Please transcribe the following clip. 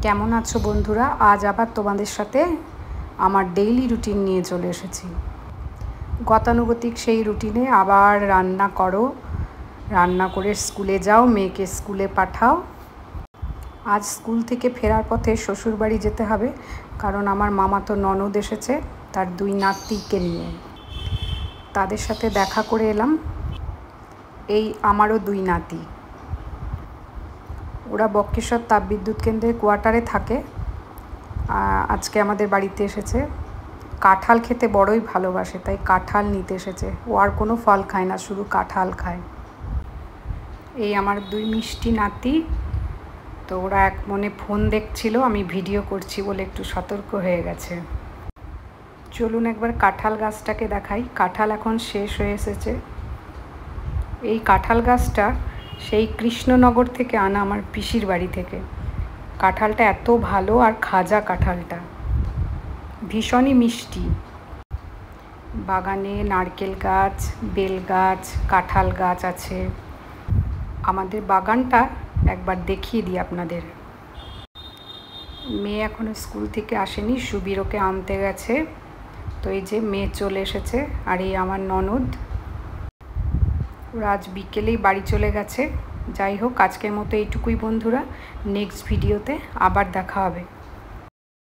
কেমন আছো বন্ধুরা? আজ আবার তোমাদের সাথে আমার ডেইলি রুটিন নিয়ে চলে এসেছি। গতানুগতিক সেই রুটিনে আবার রান্না করো, রান্না করে স্কুলে যাও, মেয়েকে স্কুলে পাঠাও। আজ স্কুল থেকে ফেরার পথে শ্বশুরবাড়ি যেতে হবে, কারণ আমার মামাতো ননদ এসেছে তার 2 নাতিকে নিয়ে। তাদের সাথে দেখা করে এলাম। এই আমারও 2 নাতি। ওরা বক্রেশ্বর তাপবিদ্যুৎ কেন্দ্রের কোয়ার্টারে থাকে। আজকে আমাদের বাড়িতে এসেছে। কাঁঠাল খেতে বড়ই ভালোবাসে, তাই কাঁঠাল নিতে এসেছে। ও আর কোনো ফল খায় না, শুধু কাঁঠাল খায়। এই আমার 2 মিষ্টি নাতি। তো ওরা এক মনে ফোন দেখছিল, আমি ভিডিও করছি বলে একটু সতর্ক হয়ে গেছে। চলুন একবার কাঁঠাল গাছটাকে দেখাই। কাঁঠাল এখন শেষ হয়ে এসেছে। এই কাঁঠাল গাছটা সেই কৃষ্ণনগর থেকে আনা, আমার পিসির বাড়ি থেকে। কাঁঠালটা এত ভালো, আর খাজা কাঁঠালটা ভীষণই মিষ্টি। বাগানে নারকেল গাছ, বেল গাছ, কাঁঠাল গাছ আছে। আমাদের বাগানটা একবার দেখিয়ে দিই আপনাদের। মেয়ে এখনো স্কুল থেকে আসেনি, সুবীর ওকে আনতে গেছে। তো এই যে মেয়ে চলে এসেছে, আর এই আমার ননদ। ওরা আজ বিকেলেই বাড়ি চলে গেছে। যাই হোক, আজকের মতো এইটুকুই বন্ধুরা। নেক্সট ভিডিওতে আবার দেখা হবে।